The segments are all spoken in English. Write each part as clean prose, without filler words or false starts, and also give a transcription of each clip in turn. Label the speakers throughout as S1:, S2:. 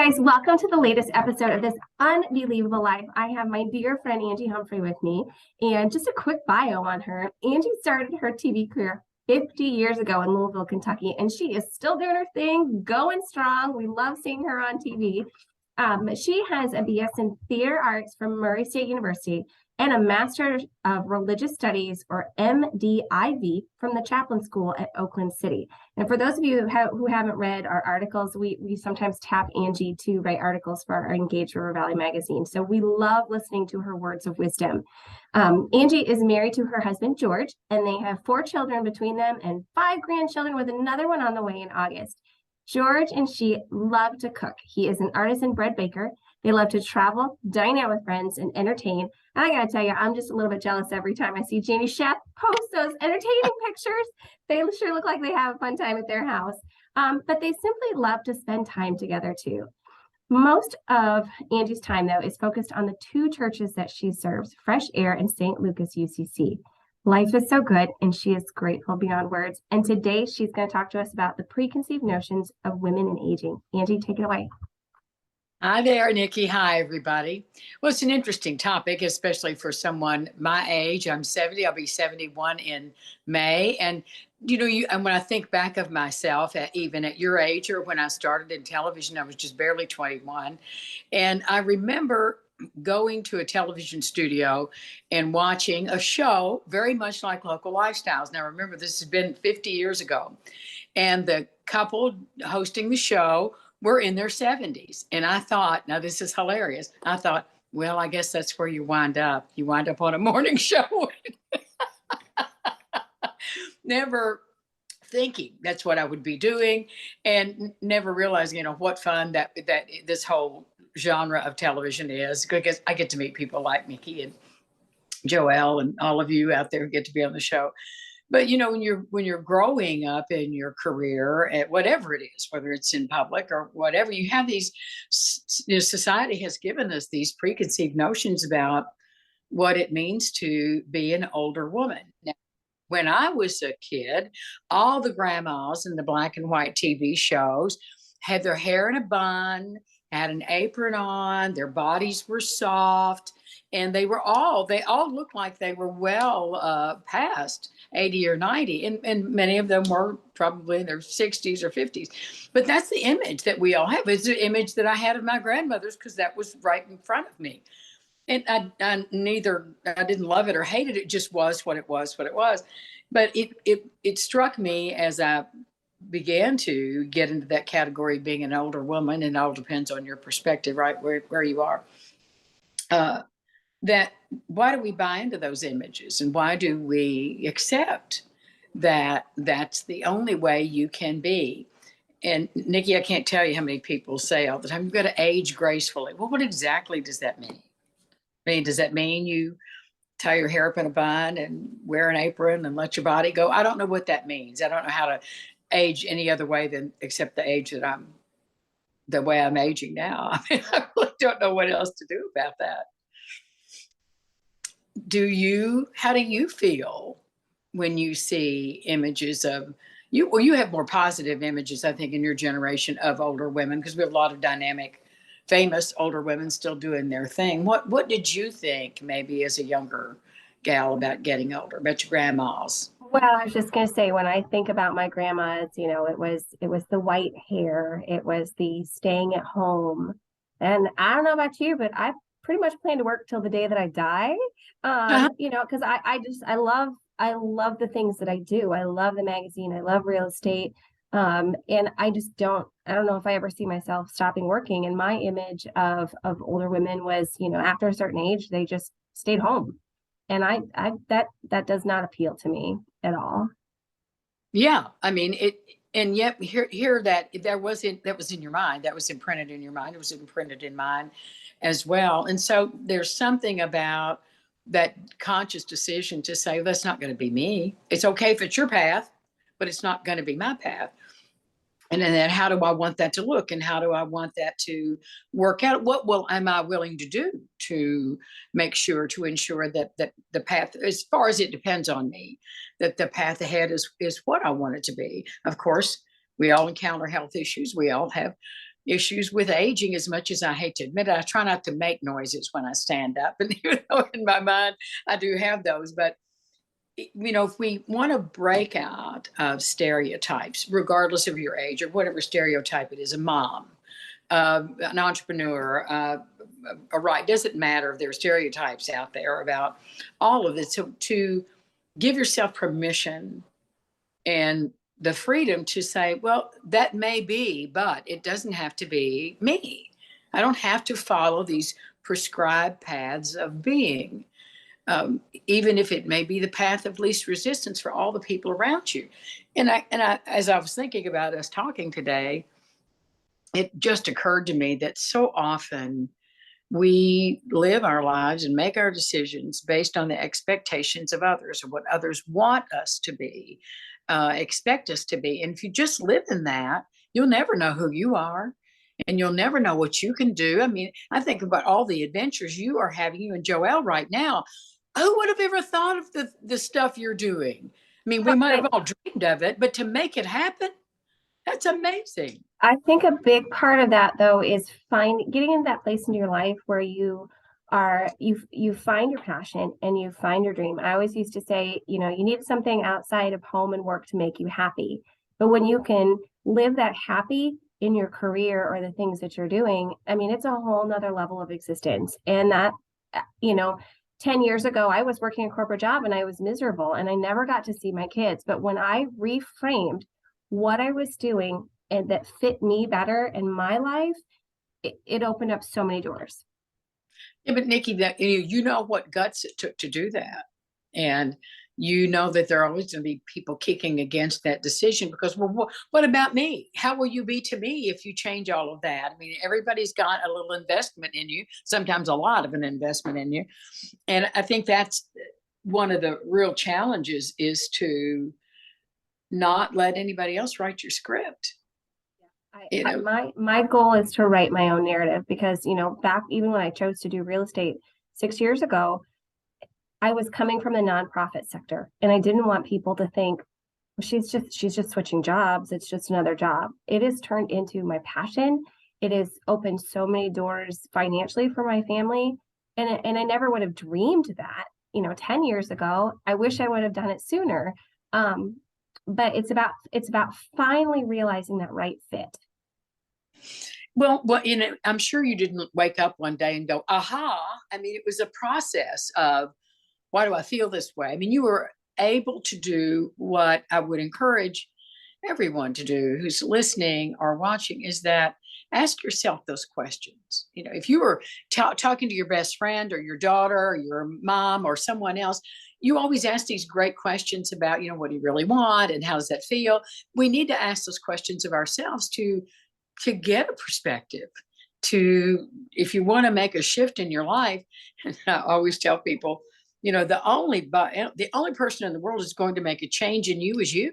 S1: guys, welcome to the latest episode of this UnBee-lievable Life. I have my dear friend Ange Humphrey with me, and just a quick bio on her. Angie started her TV career 50 years ago in Louisville, Kentucky, and she is still doing her thing, going strong. We love seeing her on TV. She has a BS in Theater Arts from Murray State University and a Master of Religious Studies, or MDIV, from the Chaplain School at Oakland City. And for those of you who haven't read our articles, we sometimes tap Angie to write articles for our Engage River Valley magazine. So we love listening to her words of wisdom. Angie is married to her husband, George, and they have 4 children between them and 5 grandchildren, with another one on the way in August. George and she love to cook. He is an artisan bread baker. They love to travel, dine out with friends, and entertain. And I gotta tell you, I'm just a little bit jealous every time I see Jamie Chef post those entertaining pictures. They sure look like they have a fun time at their house. But they simply love to spend time together too. Most of Angie's time, though, is focused on the 2 churches that she serves, Fresh Air and St. Lucas UCC. Life is so good, and she is grateful beyond words. And today she's going to talk to us about the preconceived notions of women in aging. Angie, take it away.
S2: Hi there, Nikki. Hi, everybody. Well, it's an interesting topic, especially for someone my age. I'm 70. I'll be 71 in May. And, and when I think back of myself, even at your age or when I started in television, I was just barely 21. And I remember going to a television studio and watching a show very much like Local Lifestyles. Now, remember, this has been 50 years ago. And the couple hosting the show were in their 70s. And I thought, now this is hilarious. I thought, well, I guess that's where you wind up. You wind up on a morning show. Never thinking that's what I would be doing, and never realizing, what fun that this whole genre of television is, because I get to meet people like Mickey and Joelle and all of you out there who get to be on the show. But when you're growing up in your career at whatever it is, whether it's in public or whatever, you have these, society has given us these preconceived notions about what it means to be an older woman. Now, when I was a kid, all the grandmas in the black and white TV shows had their hair in a bun, had an apron on, their bodies were soft, and they all looked like they were well past 80 or 90. And many of them were probably in their 60s or 50s. But that's the image that we all have. It's the image that I had of my grandmothers, because that was right in front of me. And I didn't love it or hate it. It just was what it was. But it struck me as I began to get into that category, being an older woman, and it all depends on your perspective, right, where you are, that why do we buy into those images, and why do we accept that that's the only way you can be? And Nikki, I can't tell you how many people say all the time, you've got to age gracefully. Well, what exactly does that mean? Does that mean you tie your hair up in a bun and wear an apron and let your body go? I don't know what that means. I don't know how to age any other way than except the age that the way I'm aging now. I really don't know what else to do about that. How do you feel when you see images of you? Well, you have more positive images, I think, in your generation of older women, because we have a lot of dynamic, famous older women still doing their thing. What did you think, maybe as a younger gal, about getting older, about your grandmas?
S1: Well, I was just going to say, when I think about my grandmas, it was the white hair, it was the staying at home. And I don't know about you, but I pretty much plan to work till the day that I die. Because I love the things that I do. I love the magazine. I love real estate. And I don't know if I ever see myself stopping working. And my image of older women was, after a certain age, they just stayed home. And that does not appeal to me at all.
S2: Yeah. And yet here that was in your mind, that was imprinted in your mind. It was imprinted in mine as well. And so there's something about that conscious decision to say, that's not going to be me. It's okay if it's your path, but it's not going to be my path. And then how do I want that to look, and how do I want that to work out? Am I willing to do to ensure that the path, as far as it depends on me, that the path ahead is what I want it to be. Of course, we all encounter health issues. We all have issues with aging. As much as I hate to admit it, I try not to make noises when I stand up. And even though in my mind, I do have those, but if we want to break out of stereotypes, regardless of your age or whatever stereotype it is, a mom, an entrepreneur, doesn't matter if there are stereotypes out there about all of this. So to give yourself permission and the freedom to say, well, that may be, but it doesn't have to be me. I don't have to follow these prescribed paths of being, even if it may be the path of least resistance for all the people around you. And I, as I was thinking about us talking today, it just occurred to me that so often we live our lives and make our decisions based on the expectations of others or what others want us to be, expect us to be. And if you just live in that, you'll never know who you are, and you'll never know what you can do. I mean, I think about all the adventures you are having, you and Joelle right now. Who would have ever thought of the stuff you're doing? I mean, we might have all dreamed of it, but to make it happen, that's amazing.
S1: I think a big part of that, though, is getting in that place in your life where you find your passion and you find your dream. I always used to say, you need something outside of home and work to make you happy. But when you can live that happy in your career or the things that you're doing, I mean, it's a whole nother level of existence. And that, 10 years ago, I was working a corporate job and I was miserable and I never got to see my kids. But when I reframed what I was doing and that fit me better in my life, it opened up so many doors.
S2: Yeah, but Nikki, that you know what guts it took to do that, and you know that there are always going to be people kicking against that decision because, well, what about me? How will you be to me if you change all of that? I mean, everybody's got a little investment in you, sometimes a lot of an investment in you, and I think that's one of the real challenges is to not let anybody else write your script.
S1: My goal is to write my own narrative because, back even when I chose to do real estate 6 years ago, I was coming from the nonprofit sector and I didn't want people to think, well, she's just switching jobs. It's just another job. It has turned into my passion. It has opened so many doors financially for my family. And I never would have dreamed that, 10 years ago. I wish I would have done it sooner. But it's about finally realizing that right fit.
S2: Well, I'm sure you didn't wake up one day and go, aha. I mean, it was a process of, why do I feel this way? I mean, you were able to do what I would encourage everyone to do who's listening or watching, is that ask yourself those questions. If you were talking to your best friend or your daughter or your mom or someone else, you always ask these great questions about, what do you really want and how does that feel? We need to ask those questions of ourselves to get a perspective. If you want to make a shift in your life, and I always tell people, the only person in the world is going to make a change in you is you.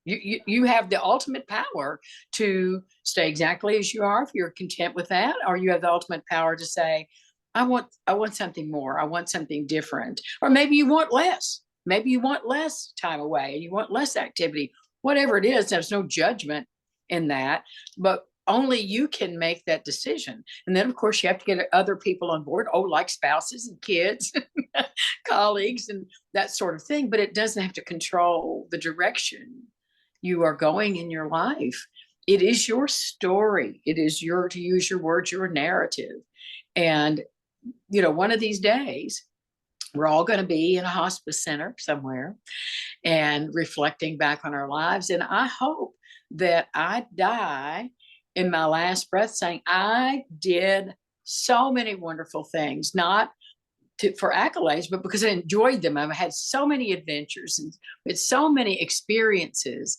S2: You have the ultimate power to stay exactly as you are if you're content with that, or you have the ultimate power to say, I want something more. I want something different. Or maybe you want less. Maybe you want less time away and you want less activity. Whatever it is, there's no judgment in that, but only you can make that decision. And then, of course, you have to get other people on board, like spouses and kids, colleagues, and that sort of thing. But it doesn't have to control the direction you are going in your life. It is your story. It is to use your words, your narrative. And, one of these days, we're all going to be in a hospice center somewhere and reflecting back on our lives. And I hope that I die in my last breath saying, I did so many wonderful things, not for accolades, but because I enjoyed them. I've had so many adventures and with so many experiences.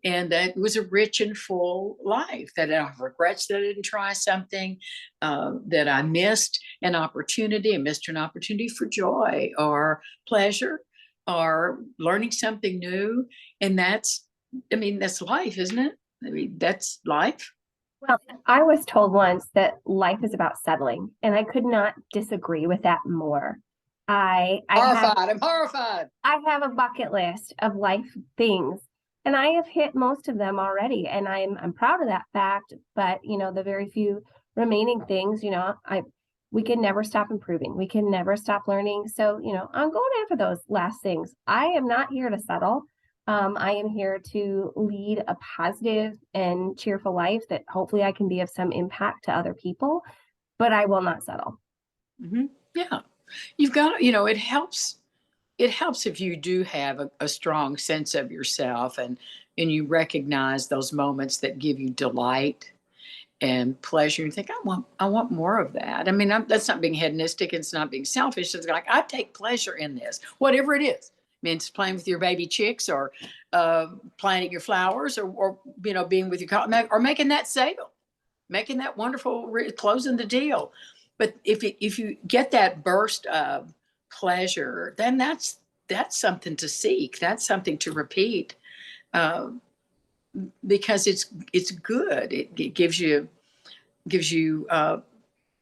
S2: And it was a rich and full life, that I have regrets that I didn't try something, that I missed an opportunity. I missed an opportunity for joy or pleasure or learning something new. And that's life, isn't it? I mean, that's life.
S1: Well, I was told once that life is about settling, and I could not disagree with that more.
S2: I'm horrified.
S1: I have a bucket list of life things And I have hit most of them already, and I'm proud of that fact. But the very few remaining things, we can never stop improving. We can never stop learning. So, I'm going after those last things. I am not here to settle. I am here to lead a positive and cheerful life that hopefully I can be of some impact to other people, but I will not settle.
S2: Mm-hmm. Yeah. You've got, it helps. It helps if you do have a strong sense of yourself, and you recognize those moments that give you delight and pleasure. And think, I want more of that. I mean, that's not being hedonistic. It's not being selfish. It's like, I take pleasure in this, whatever it is. I mean, it's playing with your baby chicks, or planting your flowers, or being with your, or making that sale, making that wonderful, closing the deal. But if you get that burst of pleasure, then that's something to seek. That's something to repeat, uh, because it's good. It gives you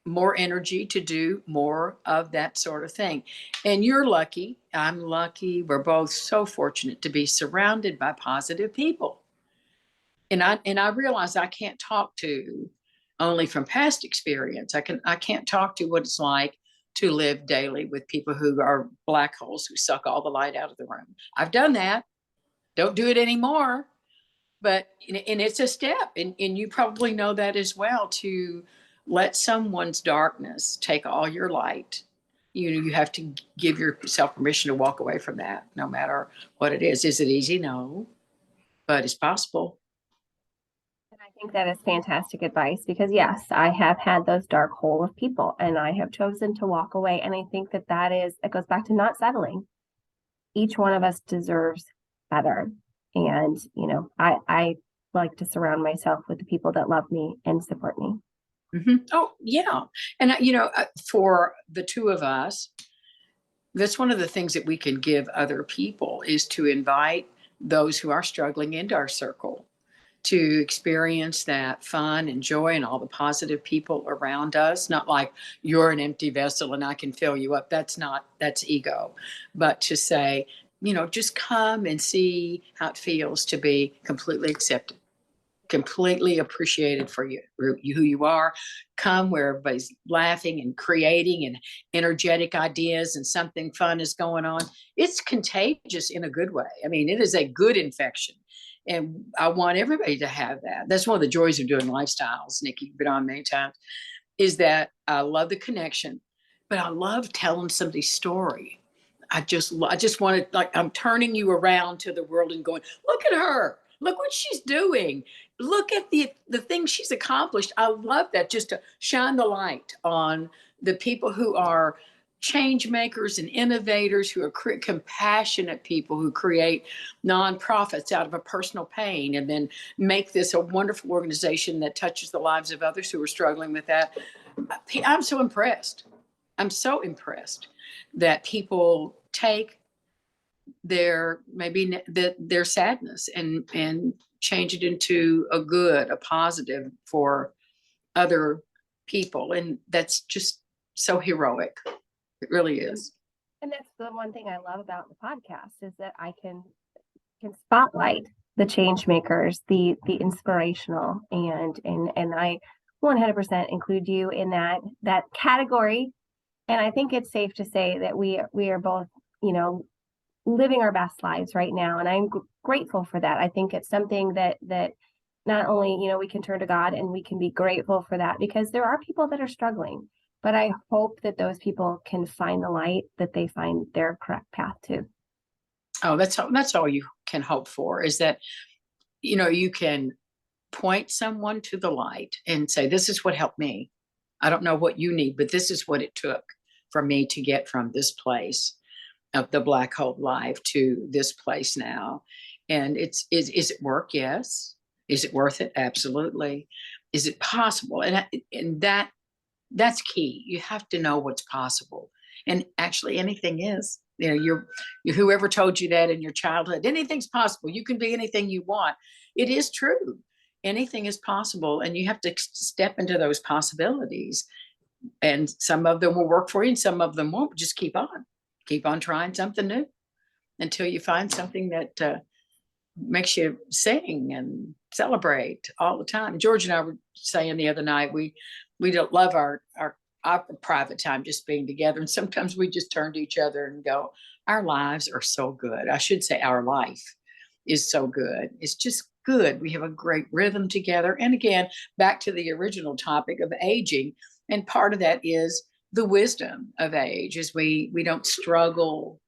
S2: more energy to do more of that sort of thing. And you're lucky. I'm lucky. We're both so fortunate to be surrounded by positive people. And I realize I can't talk to only from past experience. I can't talk to what it's like to live daily with people who are black holes who suck all the light out of the room. I've done that. Don't do it anymore. But and it's a step, and you probably know that as well, to let someone's darkness take all your light. You have to give yourself permission to walk away from that, no matter what it is. Is it easy? No, but it's possible.
S1: And I think that is fantastic advice because, yes, I have had those dark hole of people and I have chosen to walk away. And I think it goes back to not settling. Each one of us deserves better. And, I like to surround myself with the people that love me and support me.
S2: Oh, yeah. And, for the two of us, that's one of the things that we can give other people, is to invite those who are struggling into our circle to experience that fun and joy and all the positive people around us. Not like you're an empty vessel and I can fill you up. That's ego. But to say, just come and see how it feels to be completely accepted, completely appreciated for you, who you are. Come where everybody's laughing and creating and energetic ideas, and something fun is going on. It's contagious in a good way. I mean, it is a good infection. And I want everybody to have that. That's one of the joys of doing lifestyles, Nikki, you've been on many times, is that I love the connection, but I love telling somebody's story. I just want to, like, I'm turning you around to the world and going, look at her. Look what she's doing. Look at the things she's accomplished. I love that, just to shine the light on the people who are change makers and innovators, who are compassionate people who create nonprofits out of a personal pain, and then make this a wonderful organization that touches the lives of others who are struggling with that. I'm so impressed. I'm so impressed that people take their sadness and change it into a positive for other people. And that's just so heroic. It really is.
S1: And that's the one thing I love about the podcast, is that I can spotlight the change makers, the inspirational, and I 100% include you in that category. And I think it's safe to say that we are both, living our best lives right now, and I'm grateful for that. I think it's something that not only, we can turn to God and we can be grateful for that, because there are people that are struggling, but I hope that those people can find the light, that they find their correct path too.
S2: Oh, that's all you can hope for, is that, you can point someone to the light and say, this is what helped me. I don't know what you need, but this is what it took for me to get from this place of the black hole life to this place now. And is it work? Yes. Is it worth it? Absolutely. Is it possible? And that's key. You have to know what's possible. And actually anything is. You whoever told you that in your childhood, anything's possible. You can be anything you want. It is true. Anything is possible, and you have to step into those possibilities. And some of them will work for you and some of them won't. Just keep on trying something new until you find something makes you sing and celebrate all the time. George and I were saying the other night, we don't love our private time just being together. And sometimes we just turn to each other and go, our lives are so good. I should say our life is so good. It's just good. We have a great rhythm together. And again, back to the original topic of aging. And part of that is the wisdom of age, is we don't struggle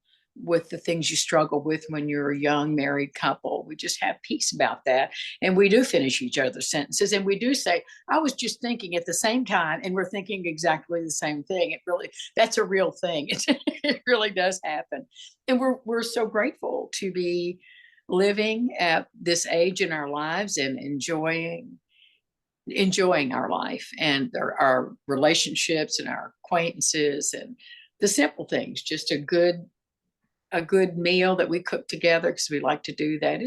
S2: with the things you struggle with when you're a young married couple. We just have peace about that. And we do finish each other's sentences. And we do say, I was just thinking at the same time, and we're thinking exactly the same thing. That's a real thing. It really does happen. And we're so grateful to be living at this age in our lives and enjoying our life and our relationships and our acquaintances and the simple things, just a good meal that we cook together, because we like to do that.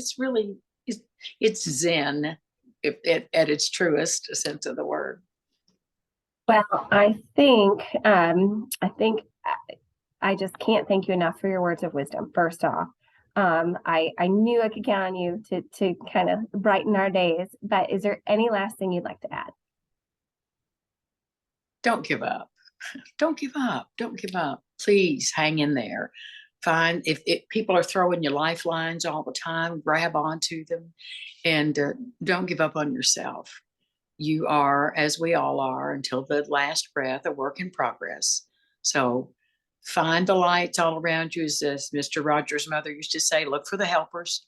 S2: It's Zen at its truest sense of the word.
S1: Well, I think I just can't thank you enough for your words of wisdom. First off, I knew I could count on you to kind of brighten our days. But is there any last thing you'd like to add?
S2: Don't give up. Don't give up. Don't give up. Please hang in there. Find if people are throwing you lifelines all the time, grab onto them, and don't give up on yourself. You are, as we all are, until the last breath, a work in progress. So find the lights all around you, as Mr. Rogers' mother used to say. Look for the helpers.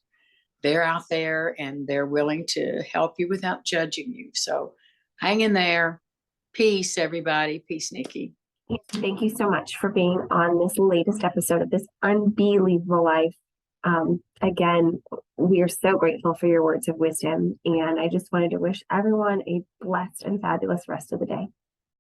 S2: They're out there, and they're willing to help you without judging you. So hang in there. Peace, everybody. Peace, Nikki.
S1: Thank you so much for being on this latest episode of this UnBee-lievable Life. Again, we are so grateful for your words of wisdom, and I just wanted to wish everyone a blessed and fabulous rest of the day.